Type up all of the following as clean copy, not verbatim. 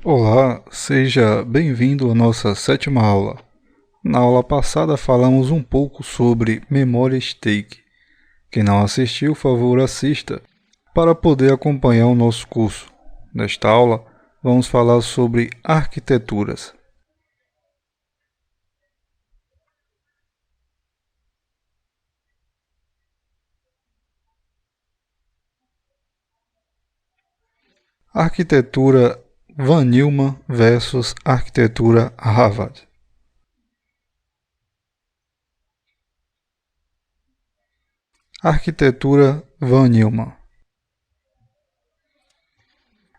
Olá, seja bem-vindo à nossa sétima aula. Na aula passada falamos um pouco sobre memória stake. Quem não assistiu, por favor, assista para poder acompanhar o nosso curso. Nesta aula, vamos falar sobre arquiteturas. Arquitetura Von Neumann versus arquitetura Harvard. Arquitetura Von Neumann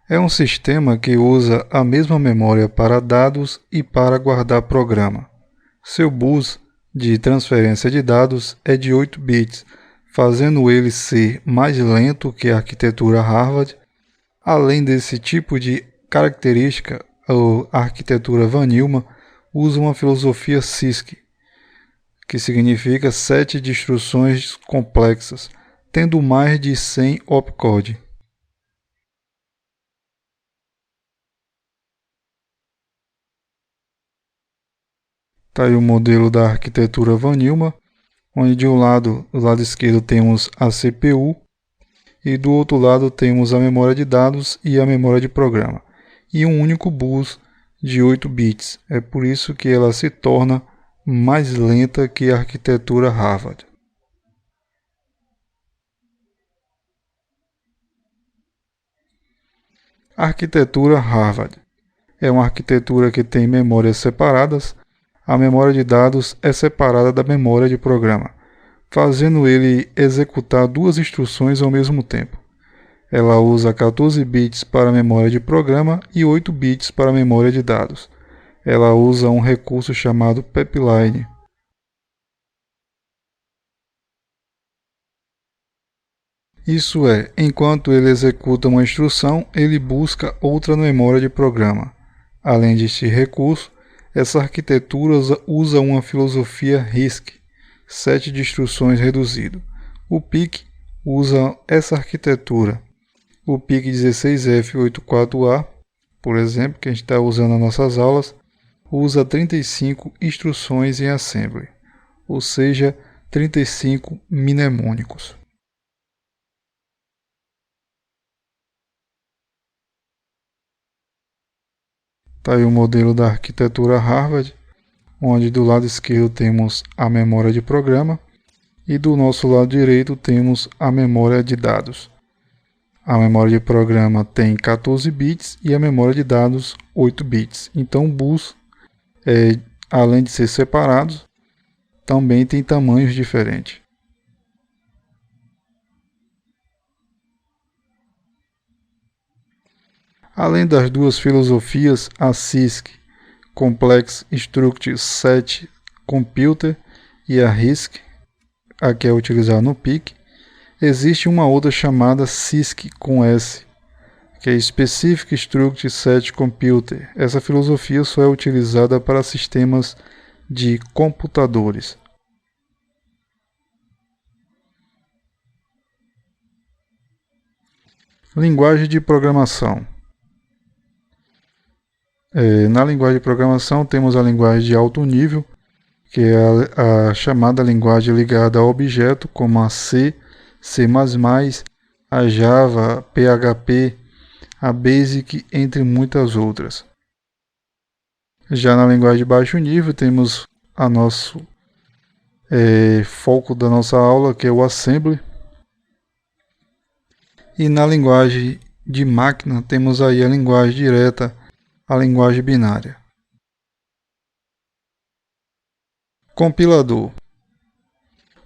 é um sistema que usa a mesma memória para dados e para guardar programa. Seu bus de transferência de dados é de 8 bits, fazendo ele ser mais lento que a arquitetura Harvard. Além desse tipo de característica, a arquitetura Von Neumann usa uma filosofia CISC, que significa 7 de instruções complexas, tendo mais de 100 opcode. Está aí o modelo da arquitetura Von Neumann, onde de um lado, do lado esquerdo, temos a CPU e do outro lado temos a memória de dados e a memória de programa, e um único bus de 8 bits. É por isso que ela se torna mais lenta que a arquitetura Harvard. A arquitetura Harvard é uma arquitetura que tem memórias separadas. A memória de dados é separada da memória de programa, fazendo ele executar duas instruções ao mesmo tempo. Ela usa 14 bits para a memória de programa e 8 bits para a memória de dados. Ela usa um recurso chamado pipeline. Isso é, enquanto ele executa uma instrução, ele busca outra memória de programa. Além deste recurso, essa arquitetura usa uma filosofia RISC, 7 de instruções reduzido. O PIC usa essa arquitetura. O PIC 16F84A, por exemplo, que a gente está usando nas nossas aulas, usa 35 instruções em assembly, ou seja, 35 mnemônicos. Está aí o modelo da arquitetura Harvard, onde do lado esquerdo temos a memória de programa e do nosso lado direito temos a memória de dados. A memória de programa tem 14 bits e a memória de dados 8 bits. Então o bus, além de ser separados, também tem tamanhos diferentes. Além das duas filosofias, a CISC, Complex Instruct Set Computer, e a RISC, a que é utilizada no PIC, existe uma outra chamada CISC com S, que é Specific Instruct Set Computer. Essa filosofia só é utilizada para sistemas de computadores. Linguagem de programação. Na linguagem de programação temos a linguagem de alto nível, que é a chamada linguagem ligada a objeto, como a C, C++, a Java, PHP, a Basic, entre muitas outras. Já na linguagem de baixo nível temos a nosso foco da nossa aula, que é o Assembly. E na linguagem de máquina temos aí a linguagem direta, a linguagem binária. Compilador.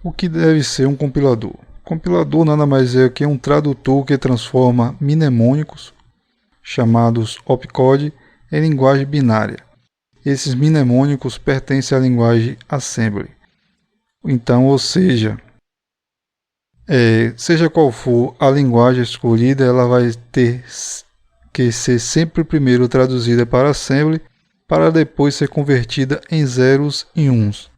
O que deve ser um compilador? Compilador nada mais é que um tradutor que transforma mnemônicos, chamados opcode, em linguagem binária. Esses mnemônicos pertencem à linguagem assembly. Então, ou seja, seja qual for a linguagem escolhida, ela vai ter que ser sempre primeiro traduzida para assembly, para depois ser convertida em zeros e uns.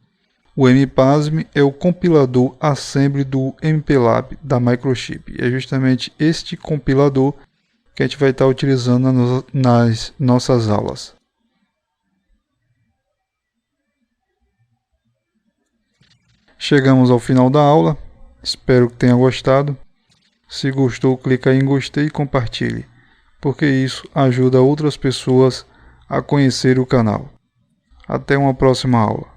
O MPASM é o compilador assembly do MPLAB da Microchip. É justamente este compilador que a gente vai estar utilizando nas nossas aulas. Chegamos ao final da aula, espero que tenha gostado. Se gostou, clica em gostei e compartilhe, porque isso ajuda outras pessoas a conhecer o canal. Até uma próxima aula.